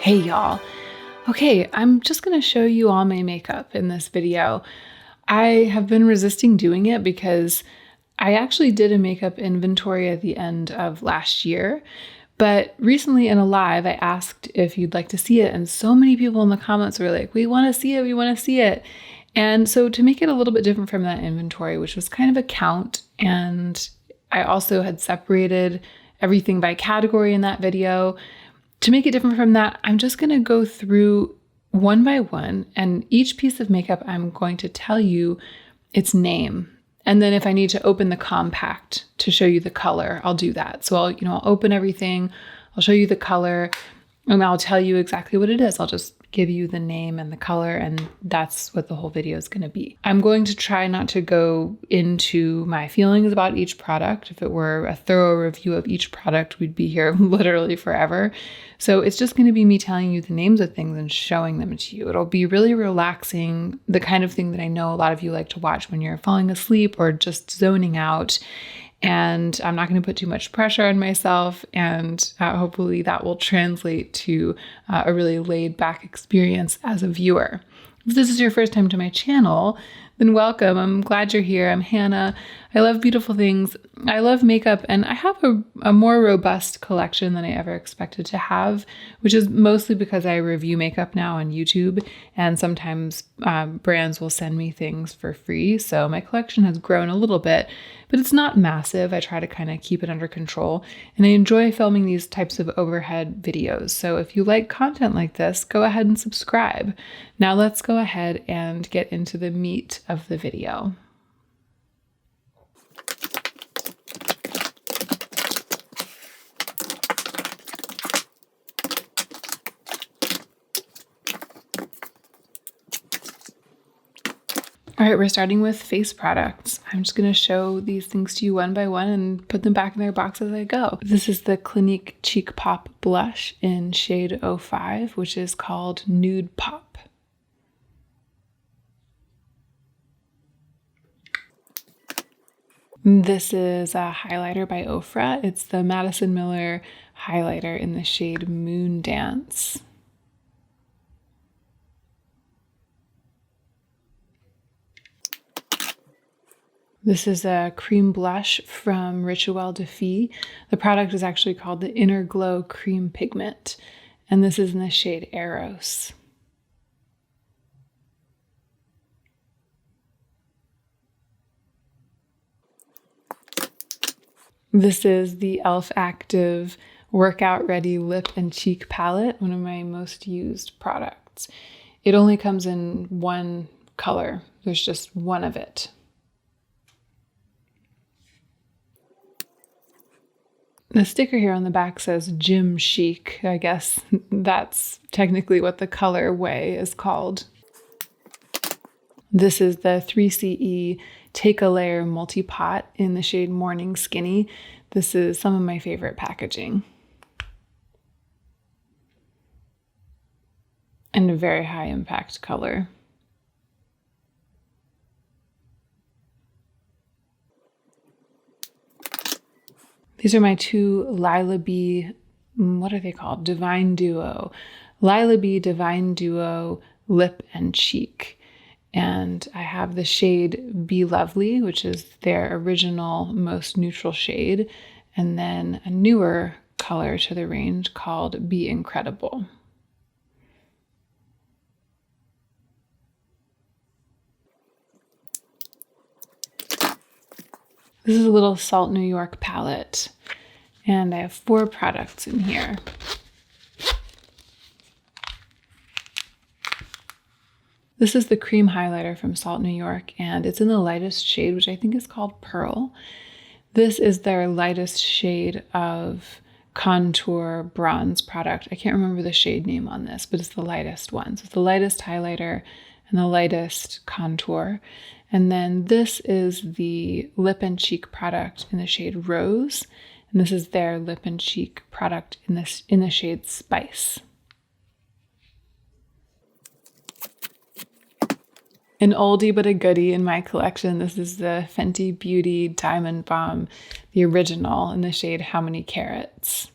Hey y'all. Okay, I'm just gonna show you all my makeup in this video. I have been resisting doing it because I actually did a makeup inventory at the end of last year, but recently in a live, I asked if you'd like to see it, and so many people in the comments were like, we wanna see it, we wanna see it. And so to make it a little bit different from that inventory, which was kind of a count, and I also had separated everything by category in that video. To make it different from that, I'm just gonna go through one by one, and each piece of makeup, I'm going to tell you its name. And then if I need to open the compact to show you the color, I'll do that. So I'll open everything, I'll show you the color, and I'll tell you exactly what it is. I'll just give you the name and the color, and that's what the whole video is going to be. I'm going to try not to go into my feelings about each product. If it were a thorough review of each product, we'd be here literally forever. So it's just going to be me telling you the names of things and showing them to you. It'll be really relaxing, the kind of thing that I know a lot of you like to watch when you're falling asleep or just zoning out. And I'm not going to put too much pressure on myself, and hopefully that will translate to a really laid back experience as a viewer. If this is your first time to my channel, then welcome. I'm glad you're here. I'm Hannah. I love beautiful things. I love makeup, and I have a more robust collection than I ever expected to have, which is mostly because I review makeup now on YouTube, and sometimes brands will send me things for free. So my collection has grown a little bit, but it's not massive. I try to kind of keep it under control, and I enjoy filming these types of overhead videos. So if you like content like this, go ahead and subscribe. Now let's go ahead and get into the meat of the video. All right, we're starting with face products. I'm just going to show these things to you one by one and put them back in their box as I go. This is the Clinique Cheek Pop blush in shade 05, which is called Nude Pop. This is a highlighter by Ofra. It's the Madison Miller highlighter in the shade Moon Dance. This is a cream blush from Rituel de Fille. The product is actually called the Inner Glow Cream Pigment, and this is in the shade Eros. This is the e.l.f. Active Workout Ready Lip and Cheek Palette, one of my most used products. It only comes in one color. There's just one of it. The sticker here on the back says Gym Chic. I guess that's technically what the colorway is called. This is the 3CE Take a Layer Multi-Pot in the shade Morning Skinny. This is some of my favorite packaging. And a very high impact color. These are my two Lila B, what are they called? Divine Duo. Lila B Divine Duo Lip and Cheek. And I have the shade Be Lovely, which is their original most neutral shade. And then a newer color to the range called Be Incredible. This is a little Salt New York palette, and I have 4 products in here. This is the cream highlighter from Salt New York, and it's in the lightest shade, which I think is called Pearl. This is their lightest shade of contour bronze product. I can't remember the shade name on this, but it's the lightest one. So it's the lightest highlighter and the lightest contour. And then this is the lip and cheek product in the shade Rose. And this is their lip and cheek product in the shade Spice. An oldie but a goodie in my collection. This is the Fenty Beauty Diamond Bomb, the original in the shade How Many Carats.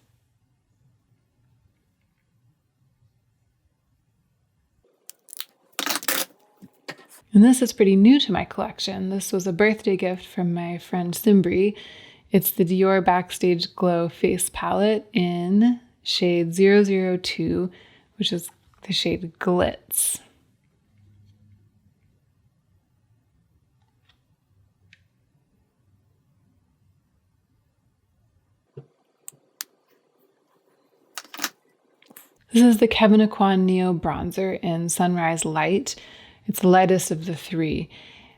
And this is pretty new to my collection. This was a birthday gift from my friend Simbri. It's the Dior Backstage Glow Face Palette in shade 002, which is the shade Glitz. This is the Kevyn Aucoin Neo Bronzer in Sunrise Light. It's the lightest of the three.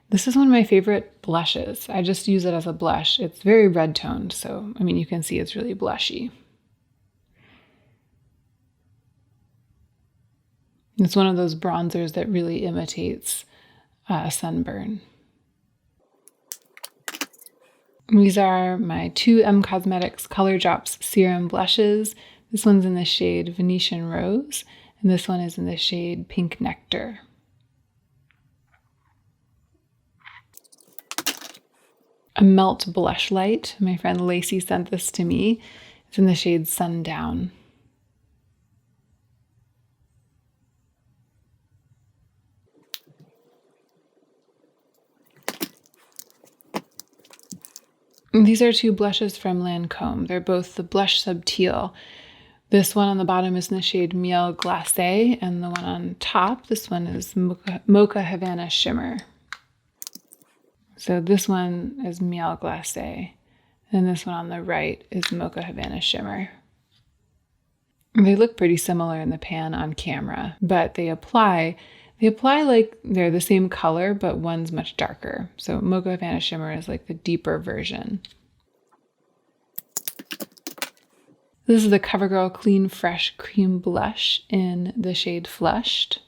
This is one of my favorite blushes. I just use it as a blush. It's very red toned, so I mean you can see it's really blushy. It's one of those bronzers that really imitates sunburn. These are my two Cosmetics Color Drops Serum Blushes. This one's in the shade Venetian Rose, and this one is in the shade Pink Nectar. A Melt Blush Light. My friend Lacey sent this to me. It's in the shade Sundown. These are two blushes from Lancome. They're both the Blush Subtil. This one on the bottom is in the shade Miel Glacé, and the one on top, this one is Mocha Havana Shimmer. So this one is Miel Glacé, and this one on the right is Mocha Havana Shimmer. They look pretty similar in the pan on camera, but they apply like they're the same color, but one's much darker. So Mocha Havana Shimmer is like the deeper version. This is the CoverGirl Clean Fresh Cream Blush in the shade Flushed.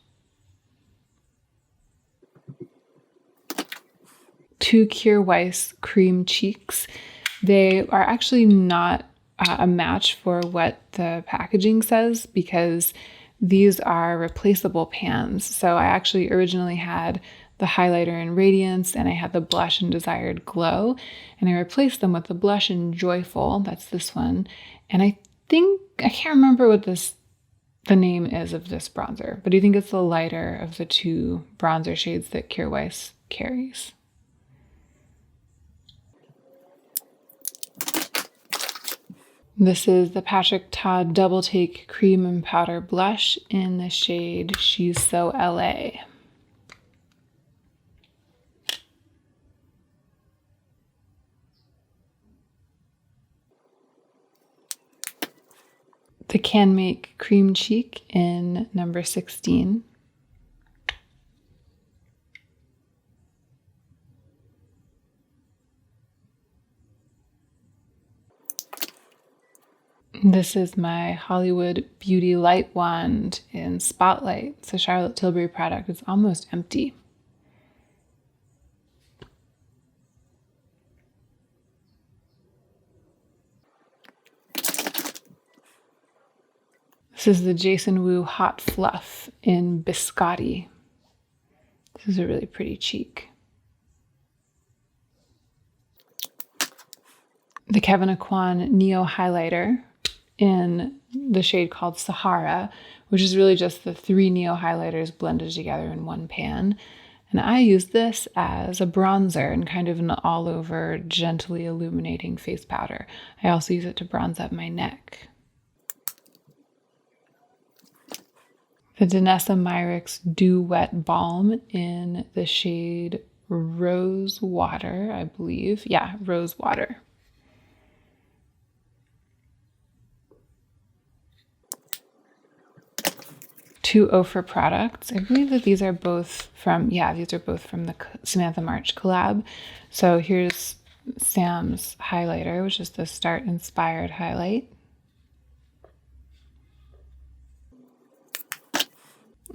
Two Kjaer Weis Cream Cheeks. They are actually not a match for what the packaging says because these are replaceable pans. So I actually originally had the highlighter in Radiance and I had the blush in Desired Glow, and I replaced them with the blush in Joyful. That's this one. And I can't remember what the name is of this bronzer, but I think it's the lighter of the two bronzer shades that Kjaer Weis carries. This is the Patrick Ta Double Take Cream and Powder Blush in the shade She's So LA. The Can Make Cream Cheek in number 16. This is my Hollywood Beauty Light Wand in Spotlight. It's a Charlotte Tilbury product. It's almost empty. This is the Jason Wu Hot Fluff in Biscotti. This is a really pretty cheek. The Kevyn Aucoin Neo Highlighter in the shade called Sahara, which is really just the three Neo highlighters blended together in one pan. And I use this as a bronzer and kind of an all-over gently illuminating face powder. I also use it to bronze up my neck. The Danessa Myricks Dew Wet Balm in the shade Rose Water, I believe. Yeah, Rose Water. Two Ofra products. I believe that these are both from the Samantha March collab. So here's Sam's highlighter, which is the Start Inspired highlight.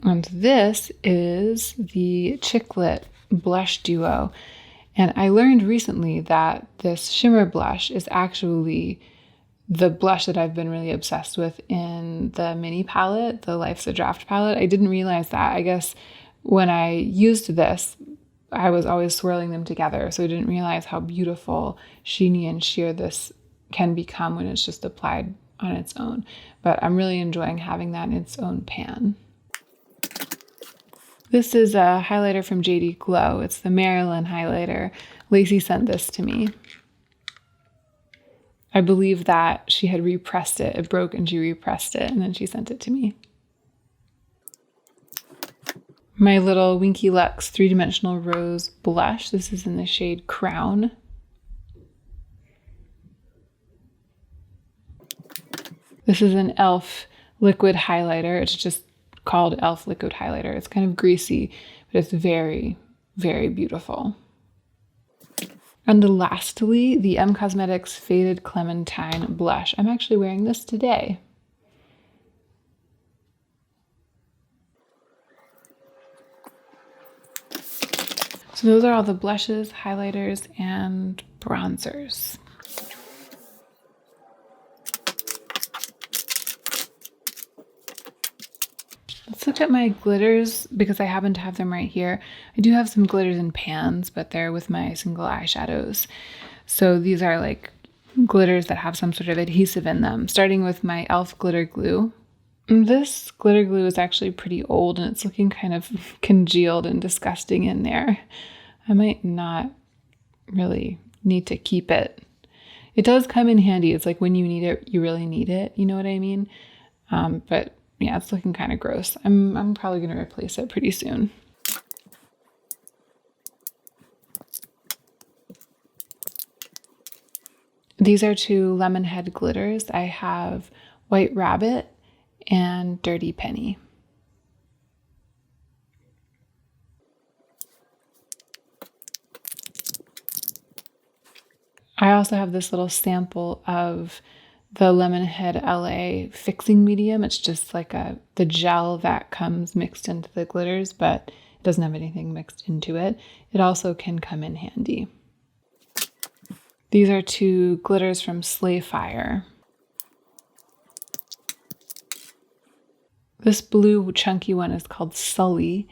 And this is the Chicklet Blush Duo. And I learned recently that this shimmer blush is actually the blush that I've been really obsessed with in the mini palette, the Life's a Draft palette. I didn't realize that. I guess when I used this, I was always swirling them together. So I didn't realize how beautiful, sheeny, and sheer this can become when it's just applied on its own. But I'm really enjoying having that in its own pan. This is a highlighter from JD Glow. It's the Marilyn highlighter. Lacey sent this to me. I believe that she had repressed it. It broke and she repressed it, and then she sent it to me. My little Winky Lux 3-dimensional rose blush. This is in the shade Crown. This is an e.l.f. liquid highlighter. It's just called e.l.f. liquid highlighter. It's kind of greasy, but it's very, very beautiful. And lastly, the M Cosmetics Faded Clementine blush. I'm actually wearing this today. So those are all the blushes, highlighters, and bronzers. Let's look at my glitters because I happen to have them right here. I do have some glitters in pans, but they're with my single eyeshadows. So these are like glitters that have some sort of adhesive in them, starting with my e.l.f. glitter glue. This glitter glue is actually pretty old and it's looking kind of congealed and disgusting in there. I might not really need to keep it. It does come in handy. It's like when you need it, you really need it. You know what I mean? But yeah, it's looking kind of gross. I'm probably going to replace it pretty soon. These are two lemon head glitters. I have White Rabbit and Dirty Penny. I also have this little sample of the Lemonhead LA fixing medium. It's just like the gel that comes mixed into the glitters, but it doesn't have anything mixed into it. It also can come in handy. These are two glitters from Slayfire. This blue chunky one is called Sully,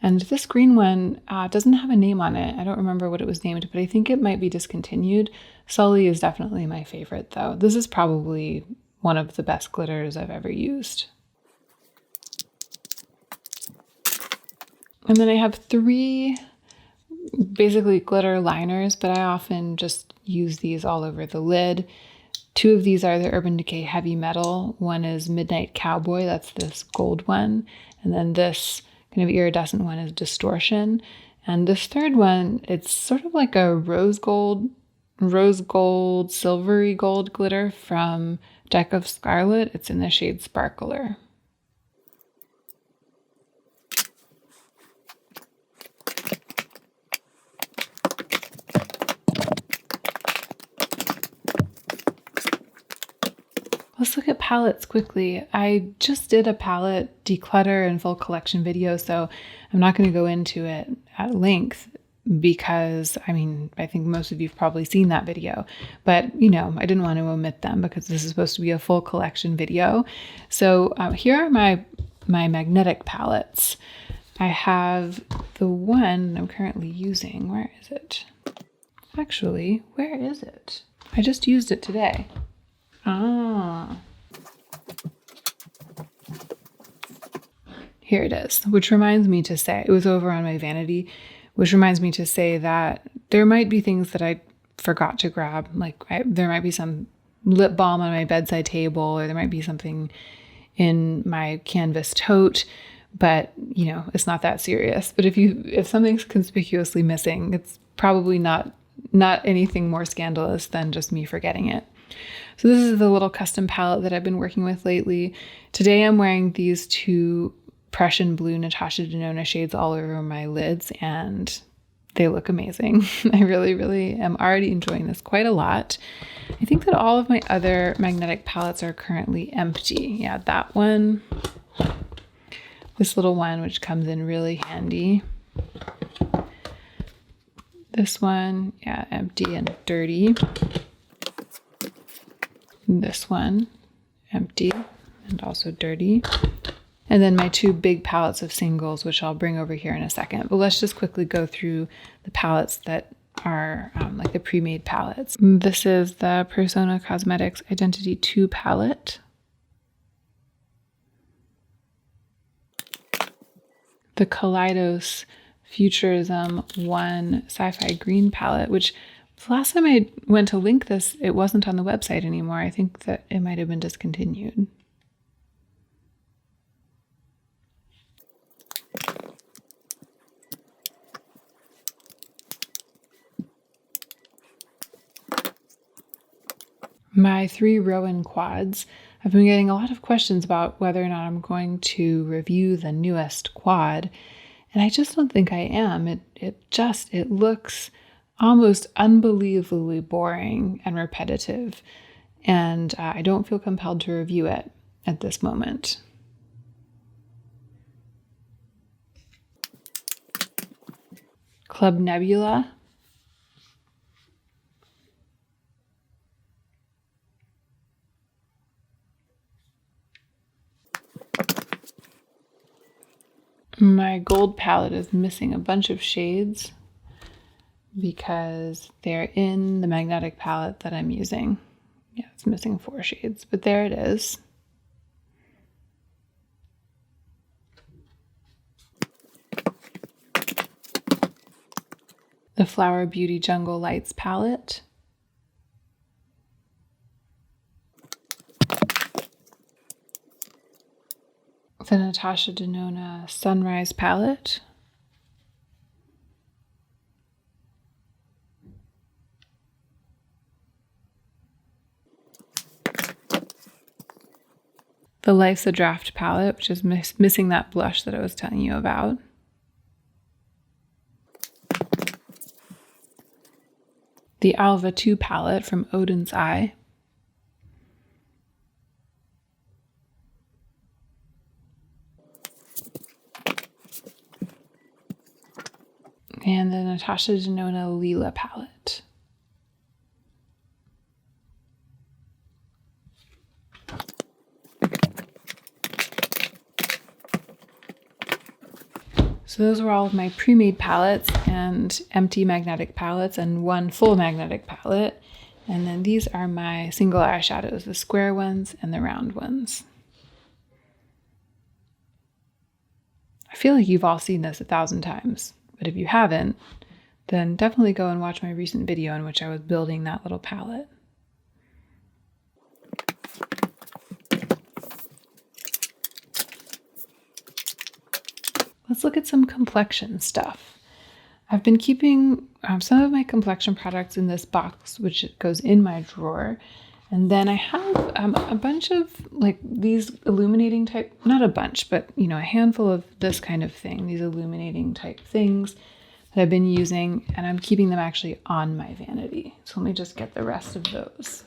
and this green one doesn't have a name on it. I don't remember what it was named, but I think it might be discontinued. Sully is definitely my favorite though. This is probably one of the best glitters I've ever used. And then I have 3 basically glitter liners, but I often just use these all over the lid. 2 of these are the Urban Decay Heavy Metal. One is Midnight Cowboy, that's this gold one. And then this kind of iridescent one is Distortion. And this third one, it's sort of like a rose gold, silvery gold glitter from Deck of Scarlet. It's in the shade Sparkler. Let's look at palettes quickly. I just did a palette declutter and full collection video, so I'm not going to go into it at length because, I mean, I think most of you have probably seen that video, but you know, I didn't want to omit them because this is supposed to be a full collection video. So here are my magnetic palettes. I have the one I'm currently using. Where is it? Actually, where is it? I just used it today. Ah. Here it is, which reminds me to say, it was over on my vanity, which reminds me to say that there might be things that I forgot to grab. Like there might be some lip balm on my bedside table, or there might be something in my canvas tote, but you know, it's not that serious. But if something's conspicuously missing, it's probably not anything more scandalous than just me forgetting it. So this is the little custom palette that I've been working with lately. Today I'm wearing these 2 Prussian blue Natasha Denona shades all over my lids, and they look amazing. I really, really am already enjoying this quite a lot. I think that all of my other magnetic palettes are currently empty. Yeah, that one, this little one, which comes in really handy. This one, yeah, empty and dirty. This one, empty and also dirty. And then my 2 big palettes of singles, which I'll bring over here in a second. But let's just quickly go through the palettes that are like the pre-made palettes. This is the Persona Cosmetics Identity 2 palette. the Kaleidos Futurism 1 Sci-Fi Green palette, which the last time I went to link this, it wasn't on the website anymore. I think that it might have been discontinued. My 3 Rowan quads. I've been getting a lot of questions about whether or not I'm going to review the newest quad, and I just don't think I am. It looks almost unbelievably boring and repetitive, and I don't feel compelled to review it at this moment. Club Nebula. My gold palette is missing a bunch of shades because they're in the magnetic palette that I'm using. Yeah, it's missing 4 shades, but there it is. The Flower Beauty Jungle Lights palette. The Natasha Denona Sunrise palette. The Life's a Draft palette, which is missing that blush that I was telling you about. The Alva 2 palette from Odin's Eye. And the Natasha Denona Lila palette. So those were all of my pre-made palettes and empty magnetic palettes and 1 full magnetic palette. And then these are my single eyeshadows, the square ones and the round ones. I feel like you've all seen this 1,000 times, but if you haven't, then definitely go and watch my recent video in which I was building that little palette. Let's look at some complexion stuff. I've been keeping some of my complexion products in this box, which goes in my drawer. And then I have a bunch of like these illuminating type, not a bunch, but a handful of this kind of thing, these illuminating type things that I've been using, and I'm keeping them actually on my vanity. So let me just get the rest of those.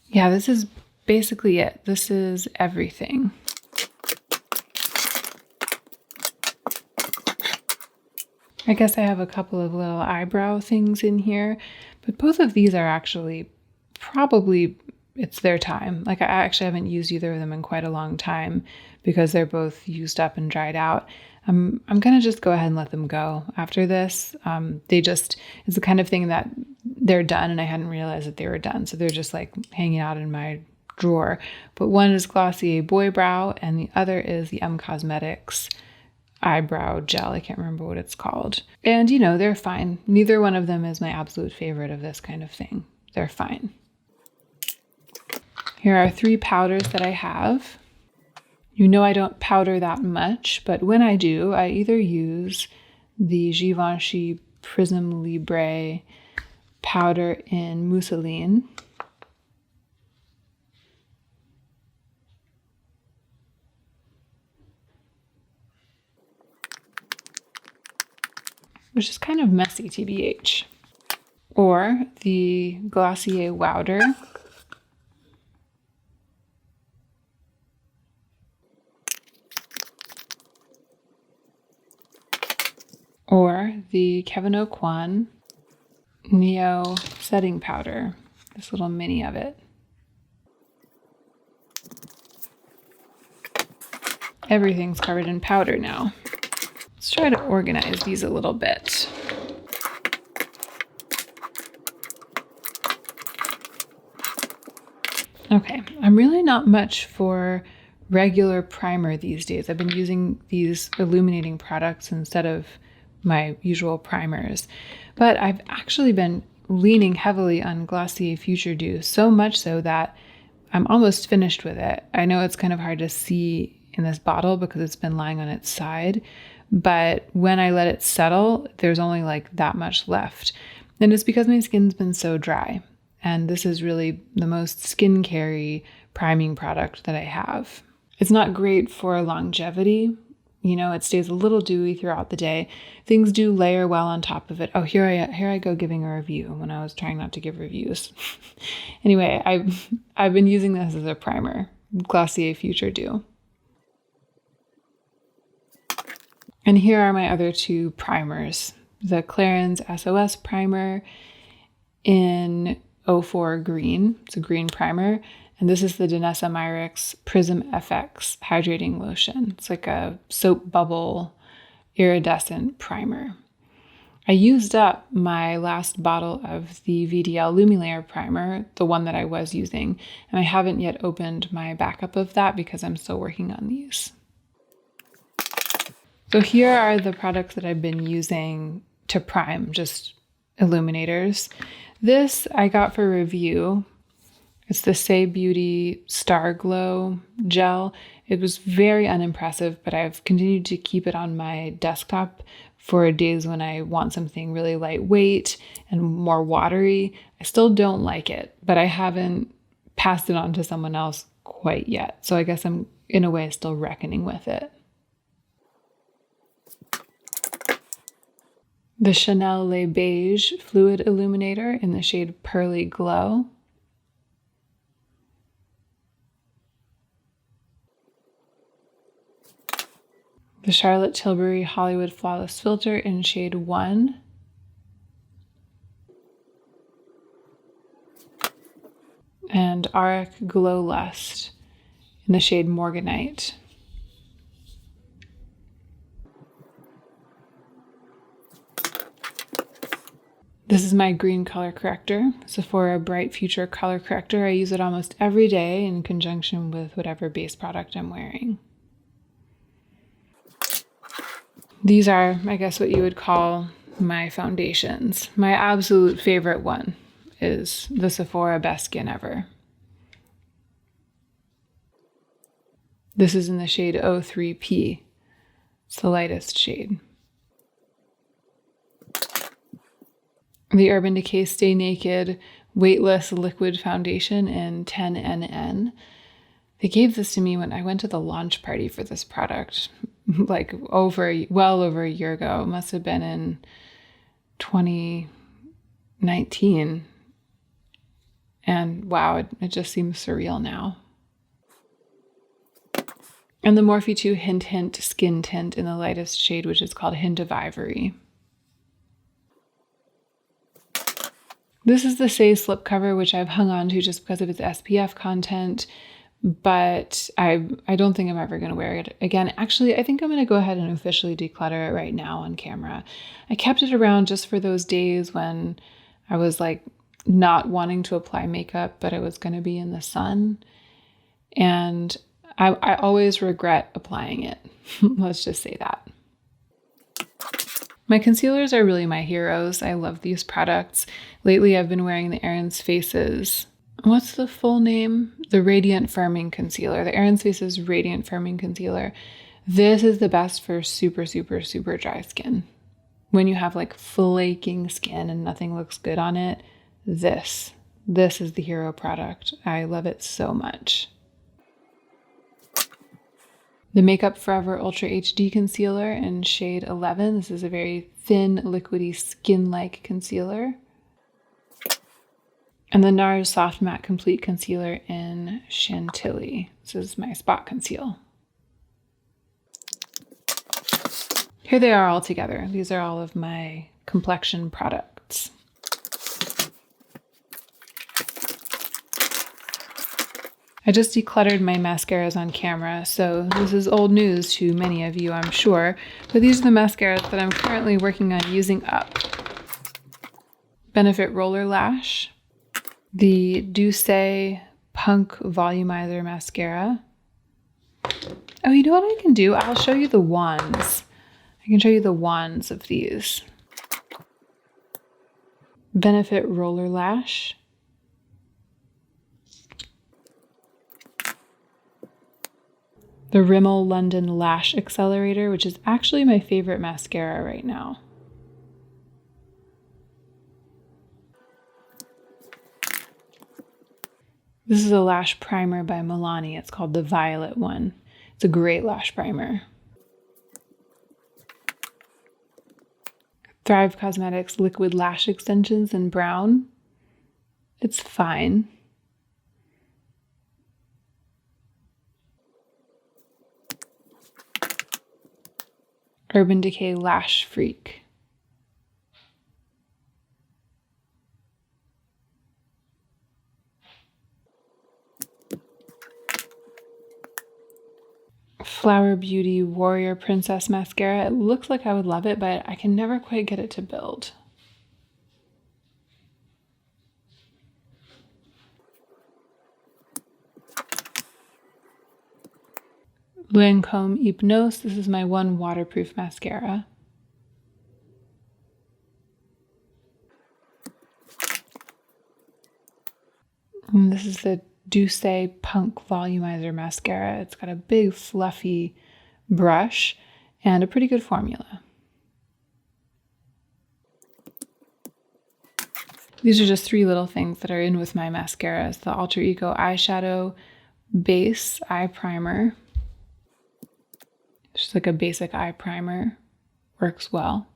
Yeah, this is basically it. This is everything. I guess I have a couple of little eyebrow things in here, but both of these are actually probably, it's their time. Like I actually haven't used either of them in quite a long time because they're both used up and dried out. I'm gonna just go ahead and let them go after this. It's the kind of thing that they're done and I hadn't realized that they were done. So they're just like hanging out in my drawer. But one is Glossier Boy Brow and the other is the Cosmetics eyebrow gel. I can't remember what it's called. And they're fine. Neither one of them is my absolute favorite of this kind of thing. They're fine. Here are 3 powders that I have. I don't powder that much, but when I do, I either use the Givenchy Prism Libre powder in Mousseline, which is kind of messy, TBH, or the Glossier Wowder, or the Kevyn Aucoin Neo Setting Powder, this little mini of it. Everything's covered in powder now. Let's try to organize these a little bit. Okay, I'm really not much for regular primer these days. I've been using these illuminating products instead of my usual primers, but I've actually been leaning heavily on Glossier Future Dew, so much so that I'm almost finished with it. I know it's kind of hard to see in this bottle because it's been lying on its side, but when I let it settle, there's only like that much left. And it's because my skin's been so dry. And this is really the most skincare-y priming product that I have. It's not great for longevity. You know, it stays a little dewy throughout the day. Things do layer well on top of it. Oh, here I go giving a review when I was trying not to give reviews. Anyway, I've been using this as a primer, Glossier Future Dew. And here are my other two primers. The Clarins SOS primer in 04 green. It's a green primer. And this is the Danessa Myricks Prism FX Hydrating Lotion. It's like a soap bubble iridescent primer. I used up my last bottle of the VDL Lumilayer primer, the one that I was using, and I haven't yet opened my backup of that because I'm still working on these. So here are the products that I've been using to prime, just illuminators. This I got for review. It's the Say Beauty Star Glow Gel. It was very unimpressive, but I've continued to keep it on my desktop for days when I want something really lightweight and more watery. I still don't like it, but I haven't passed it on to someone else quite yet. So I guess I'm, in a way, still reckoning with it. The Chanel Le Beige Fluid Illuminator in the shade Pearly Glow. The Charlotte Tilbury Hollywood Flawless Filter in shade 1. And Auric Glow Lust in the shade Morganite. This is my green color corrector, Sephora Bright Future Color Corrector. I use it almost every day in conjunction with whatever base product I'm wearing. These are, I guess, what you would call my foundations. My absolute favorite one is the Sephora Best Skin Ever. This is in the shade 03P. It's the lightest shade. The Urban Decay Stay Naked Weightless Liquid Foundation in 10NN. They gave this to me when I went to the launch party for this product, like well over a year ago. It must have been in 2019. And wow, it just seems surreal now. And the Morphe 2 Hint Hint Skin Tint in the lightest shade, which is called Hint of Ivory. This is the Say slipcover, which I've hung on to just because of its SPF content, but I don't think I'm ever going to wear it again. Actually, I think I'm going to go ahead and officially declutter it right now on camera. I kept it around just for those days when I was like not wanting to apply makeup, but I was going to be in the sun. And I always regret applying it. Let's just say that. My concealers are really my heroes. I love these products. Lately, I've been wearing the Aaron's Faces. What's the full name? The Radiant Firming Concealer. The Aaron's Faces Radiant Firming Concealer. This is the best for super, super, super dry skin. When you have like flaking skin and nothing looks good on it, this is the hero product. I love it so much. The Makeup Forever Ultra HD Concealer in shade 11. This is a very thin, liquidy, skin-like concealer. And the NARS Soft Matte Complete Concealer in Chantilly. This is my Spot Conceal. Here they are all together. These are all of my Complexion products. I just decluttered my mascaras on camera, so this is old news to many of you, I'm sure. But these are the mascaras that I'm currently working on using up. Benefit Roller Lash, the Douce Punk Volumizer Mascara, Oh, you know what I can do? I'll show you the wands. I can show you the wands of these. Benefit Roller Lash. The Rimmel London Lash Accelerator, which is actually my favorite mascara right now. This is a lash primer by Milani. It's called the Violet one. It's a great lash primer. Thrive Cosmetics Liquid Lash Extensions in brown. It's fine. Urban Decay Lash Freak. Flower Beauty Warrior Princess Mascara. It looks like I would love it, but I can never quite get it to build. Lancome Hypnose. This is my one waterproof mascara. And this is the Douce Punk Volumizer Mascara. It's got a big fluffy brush and a pretty good formula. These are just three little things that are in with my mascaras. The Alter Eco Eyeshadow Base Eye Primer. Just like a basic eye primer. Works well.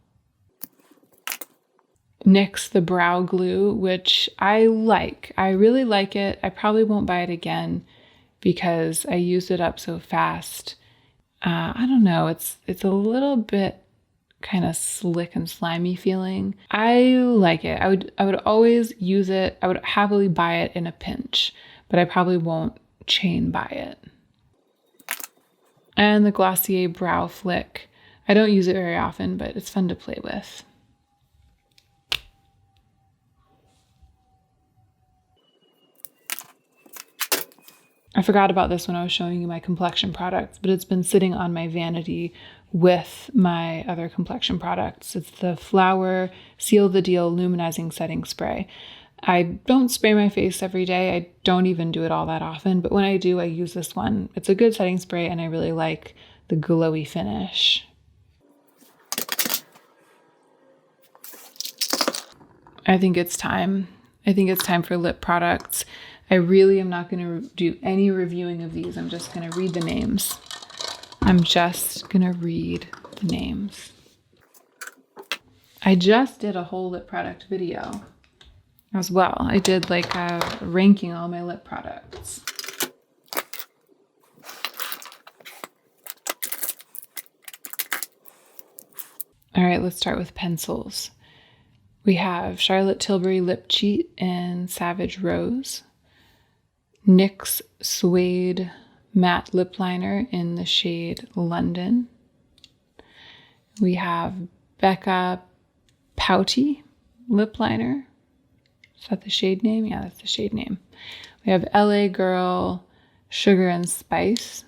NYX the Brow Glue, which I like. I really like it. I probably won't buy it again because I used it up so fast. I don't know. It's a little bit kind of slick and slimy feeling. I like it. I would always use it. I would happily buy it in a pinch, but I probably won't chain buy it. And the Glossier Brow Flick. I don't use it very often, but it's fun to play with. I forgot about this when I was showing you my complexion products, but it's been sitting on my vanity with my other complexion products. It's the Flower Seal the Deal Luminizing Setting Spray. I don't spray my face every day. I don't even do it all that often, but when I do, I use this one. It's a good setting spray, and I really like the glowy finish. I think it's time. I think it's time for lip products. I really am not going to do any reviewing of these. I'm just going to read the names. I just did a whole lip product video as well. I did like ranking all my lip products. All right, let's start with pencils. We have Charlotte Tilbury Lip Cheat in Savage Rose. NYX Suede Matte Lip Liner in the shade London. We have Becca Pouty Lip Liner. Is that the shade name? Yeah, that's the shade name. We have LA Girl Sugar and Spice.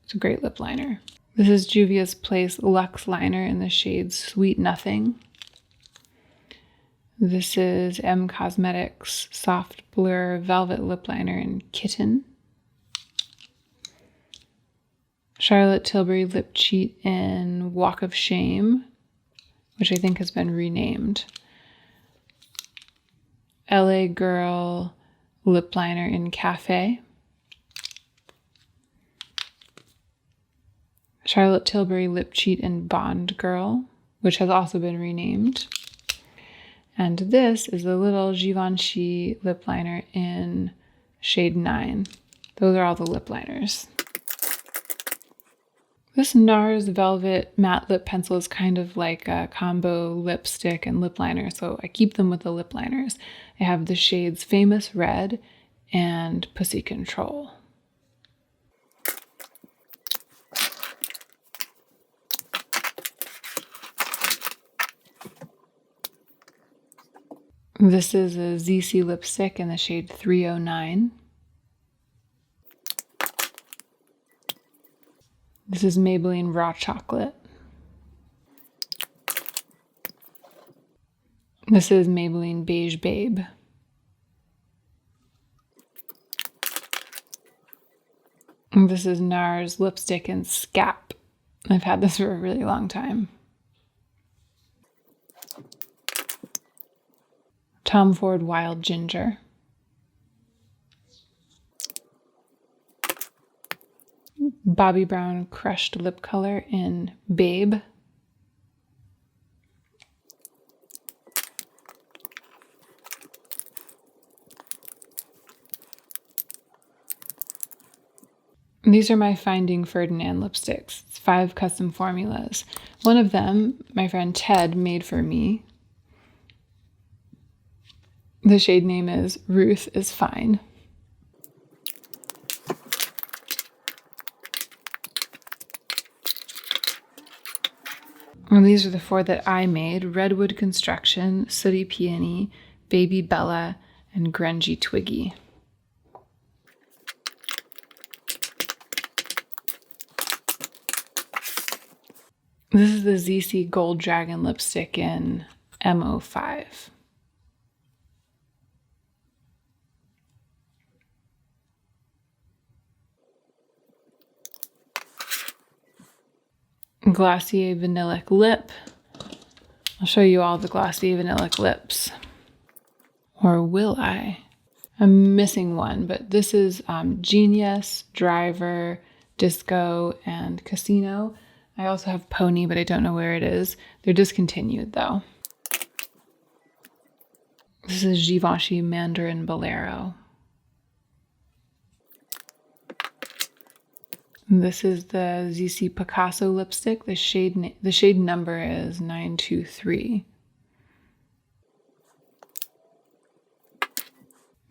It's a great lip liner. This is Juvia's Place Luxe Liner in the shade Sweet Nothing. This is M Cosmetics Soft Blur Velvet Lip Liner in Kitten. Charlotte Tilbury Lip Cheat in Walk of Shame, which I think has been renamed. LA Girl Lip Liner in Cafe. Charlotte Tilbury Lip Cheat in Bond Girl, which has also been renamed. And this is the little Givenchy lip liner in shade 9. Those are all the lip liners. This NARS Velvet Matte Lip Pencil is kind of like a combo lipstick and lip liner, so I keep them with the lip liners. I have the shades Famous Red and Pussy Control. This is a ZC lipstick in the shade 309. This is Maybelline Raw Chocolate. This is Maybelline Beige Babe. And this is NARS Lipstick in Scap. I've had this for a really long time. Tom Ford Wild Ginger. Bobbi Brown Crushed Lip Color in Babe. These are my Finding Ferdinand lipsticks. It's 5 custom formulas. One of them, my friend Ted made for me. The shade name is Ruth is Fine. And these are the 4 that I made: Redwood Construction, Sooty Peony, Baby Bella, and Grungy Twiggy. This is the ZC Gold Dragon lipstick in MO5. Glossier Vanillic Lip. I'll show you all the Glossier Vanillic lips. Or will I? I'm missing one, but this is Genius, Driver, Disco, and Casino. I also have Pony, but I don't know where it is. They're discontinued though. This is Givenchy Mandarin Bolero. This is the ZC Picasso lipstick. The shade number is 923.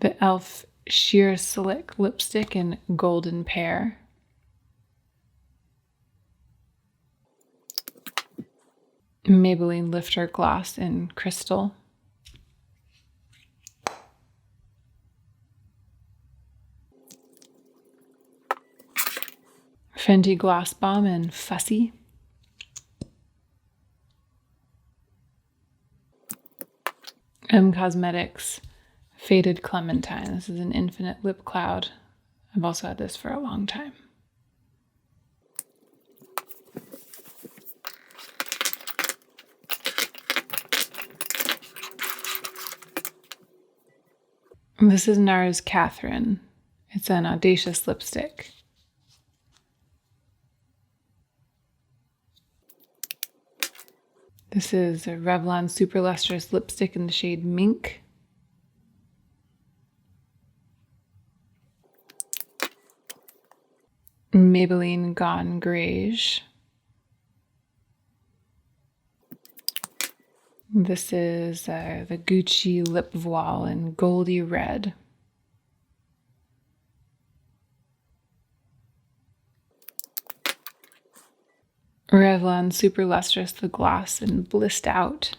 The e.l.f. Sheer Slick lipstick in Golden Pear. Maybelline Lifter Gloss in Crystal. Fenty Gloss Bomb in Fussy. Cosmetics Faded Clementine. This is an Infinite Lip Cloud. I've also had this for a long time. This is NARS Catherine. It's an audacious lipstick. This is a Revlon Super Lustrous lipstick in the shade Mink. Maybelline Gone Greige. This is the Gucci Lip Voile in Goldie Red. Revlon Super Lustrous the Gloss in Blissed Out.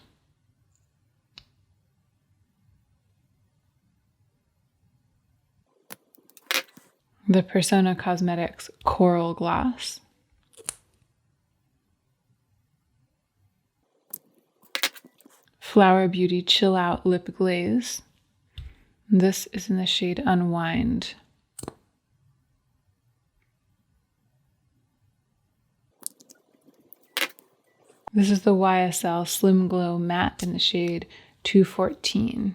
The Persona Cosmetics Coral Gloss. Flower Beauty Chill Out Lip Glaze. This is in the shade Unwind. This is the YSL Slim Glow Matte in the shade 214.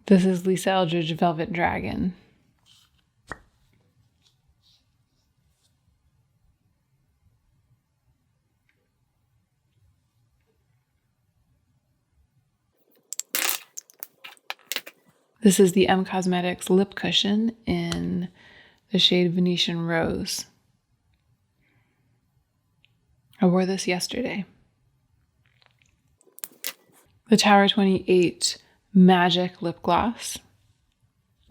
This is Lisa Eldridge Velvet Dragon. This is the Cosmetics Lip Cushion in the shade Venetian Rose. I wore this yesterday. The Tower 28 Magic Lip Gloss.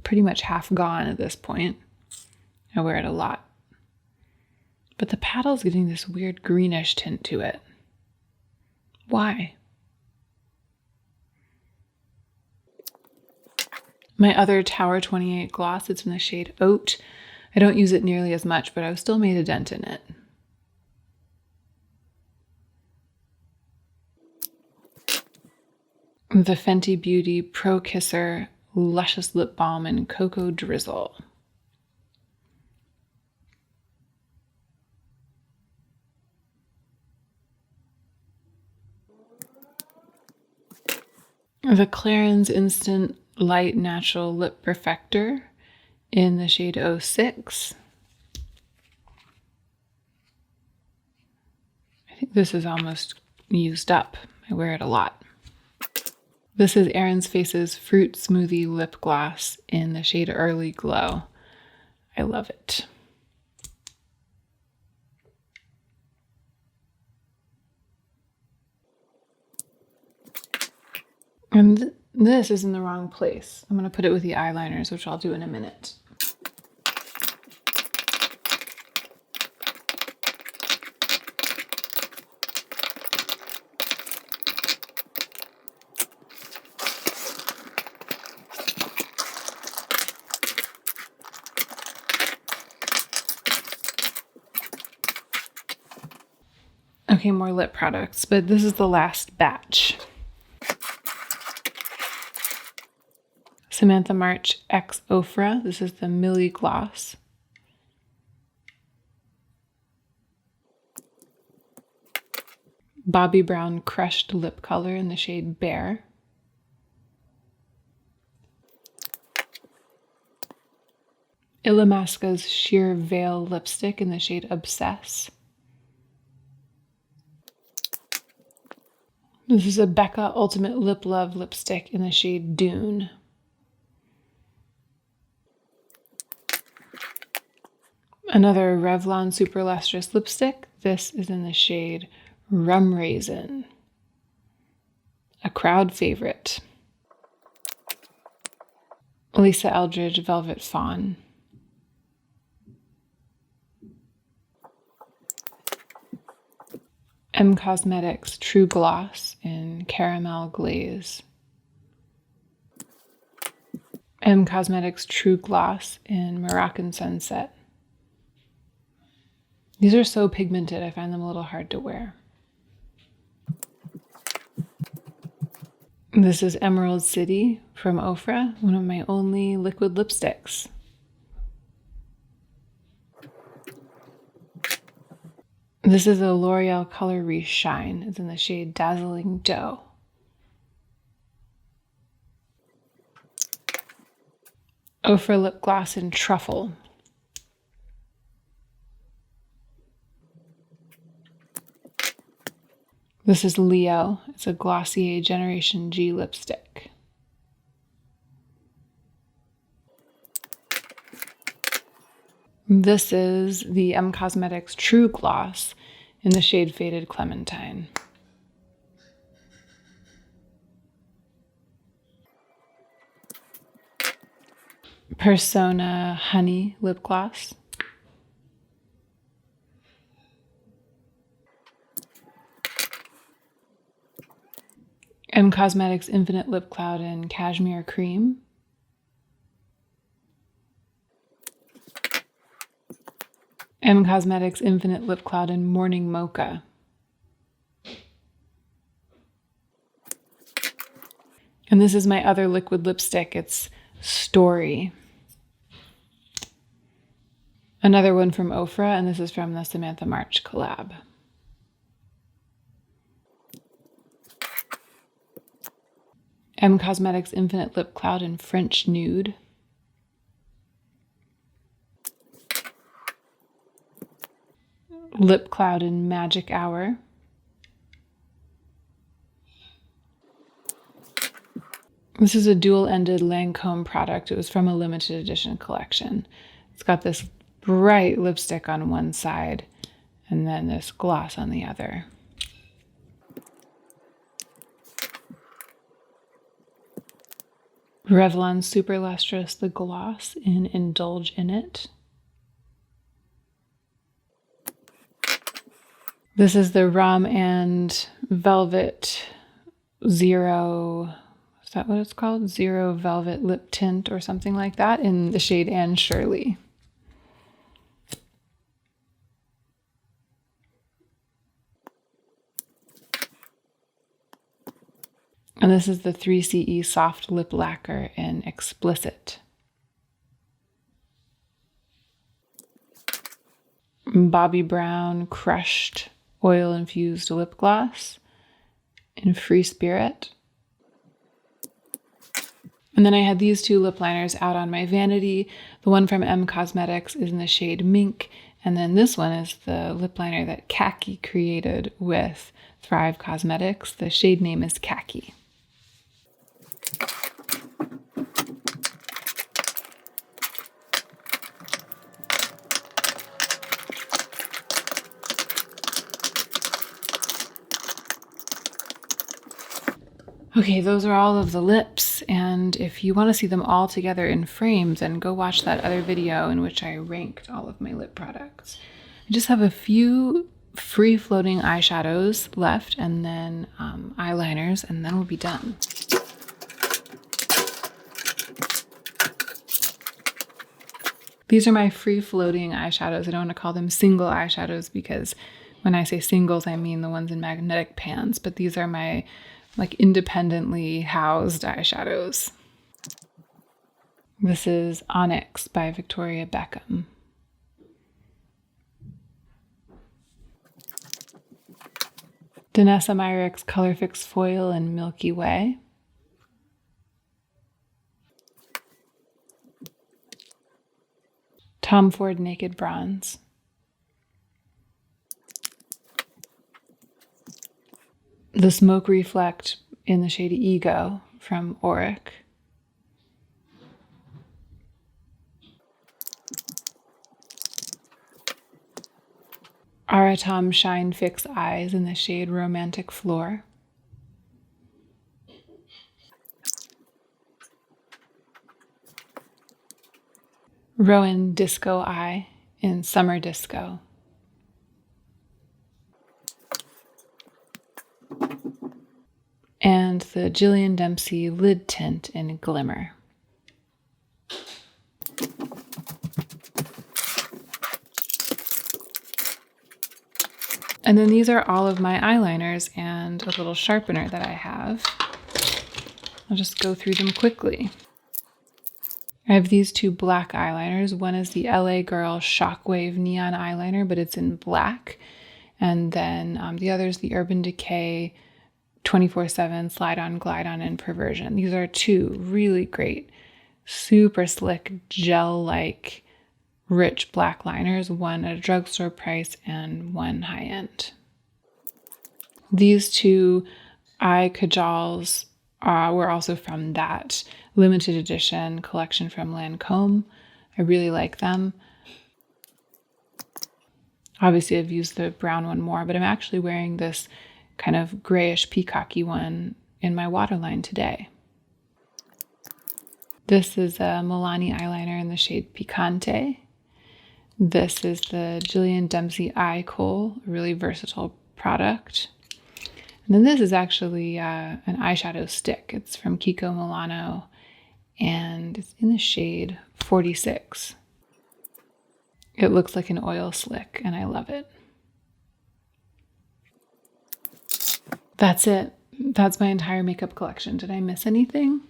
Pretty much half gone at this point. I wear it a lot. But the paddle's getting this weird greenish tint to it. Why? My other Tower 28 gloss, it's in the shade Oat. I don't use it nearly as much, but I've still made a dent in it. The Fenty Beauty Pro Kisser Luscious Lip Balm in Cocoa Drizzle. The Clarins Instant Light Natural Lip Perfector in the shade 06. I think this is almost used up. I wear it a lot. This is Erin's Face's Fruit Smoothie Lip Gloss in the shade Early Glow. I love it. And this is in the wrong place. I'm going to put it with the eyeliners, which I'll do in a minute. Okay, more lip products, but this is the last batch. Samantha March X Ofra. This is the Millie Gloss. Bobbi Brown Crushed Lip Color in the shade Bear. Illamasqua's Sheer Veil Lipstick in the shade Obsess. This is a Becca Ultimate Lip Love lipstick in the shade Dune. Another Revlon Super Lustrous lipstick. This is in the shade Rum Raisin, a crowd favorite. Lisa Eldridge Velvet Fawn. M Cosmetics True Gloss in Caramel Glaze. M Cosmetics True Gloss in Moroccan Sunset. These are so pigmented, I find them a little hard to wear. This is Emerald City from Ofra, one of my only liquid lipsticks. This is a L'Oreal Color Re-Shine. It's in the shade Dazzling Dough. Ofra Lip Gloss in Truffle. This is Leo. It's a Glossier Generation G lipstick. This is the M Cosmetics True Gloss in the shade Faded Clementine. Persona Honey Lip Gloss. M Cosmetics Infinite Lip Cloud in Cashmere Cream. M Cosmetics Infinite Lip Cloud in Morning Mocha. And this is my other liquid lipstick. It's Story. Another one from Ofra, and this is from the Samantha March collab. M Cosmetics Infinite Lip Cloud in French Nude. Lip Cloud in Magic Hour. This is a dual-ended Lancome product. It was from a limited edition collection. It's got this bright lipstick on one side and then this gloss on the other. Revlon Super Lustrous, the gloss in Indulge in It. This is the Rum and Velvet Zero, is that what it's called? Zero Velvet Lip Tint or something like that in the shade Anne Shirley. And this is the 3CE Soft Lip Lacquer in Explicit. Bobbi Brown Crushed Oil Infused Lip Gloss in Free Spirit. And then I had these two lip liners out on my vanity. The one from M Cosmetics is in the shade Mink. And then this one is the lip liner that Khaki created with Thrive Cosmetics. The shade name is Khaki. Okay, those are all of the lips, and if you want to see them all together in frames, then go watch that other video in which I ranked all of my lip products. I just have a few free-floating eyeshadows left, and then eyeliners, and then we'll be done. These are my free-floating eyeshadows. I don't want to call them single eyeshadows because when I say singles, I mean the ones in magnetic pans, but these are my independently housed eyeshadows. This is Onyx by Victoria Beckham. Danessa Myricks Color Fix Foil in Milky Way. Tom Ford Naked Bronze. The Smoke Reflect in the shade Ego from Auric. Aratom Shine Fix Eyes in the shade Romantic Floor. Rowan Disco Eye in Summer Disco. And the Jillian Dempsey Lid Tint in Glimmer. And then these are all of my eyeliners and a little sharpener that I have. I'll just go through them quickly. I have these two black eyeliners. One is the LA Girl Shockwave Neon Eyeliner, but it's in black. And then the other is the Urban Decay 24/7 Slide On, Glide On, and Perversion. These are two really great, super slick, gel-like, rich black liners, one at a drugstore price and one high-end. These two eye kajols were also from that limited edition collection from Lancome. I really like them. Obviously, I've used the brown one more, but I'm actually wearing this kind of grayish peacocky one in my waterline today. This is a Milani eyeliner in the shade Picante. This is the Jillian Dempsey Eye Kohl, a really versatile product. And then this is actually an eyeshadow stick. It's from Kiko Milano, and it's in the shade 46. It looks like an oil slick, and I love it. That's it. That's my entire makeup collection. Did I miss anything?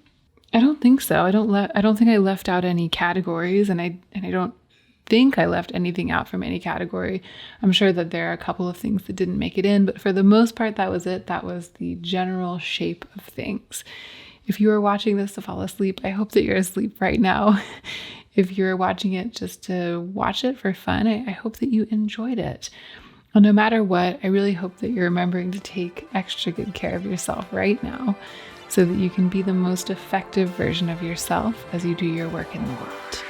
I don't think so. I don't think I left out any categories, and I don't think I left anything out from any category. I'm sure that there are a couple of things that didn't make it in, but for the most part, that was it. That was the general shape of things. If you are watching this to fall asleep, I hope that you're asleep right now. If you're watching it just to watch it for fun, I hope that you enjoyed it. Well, no matter what, I really hope that you're remembering to take extra good care of yourself right now so that you can be the most effective version of yourself as you do your work in the world.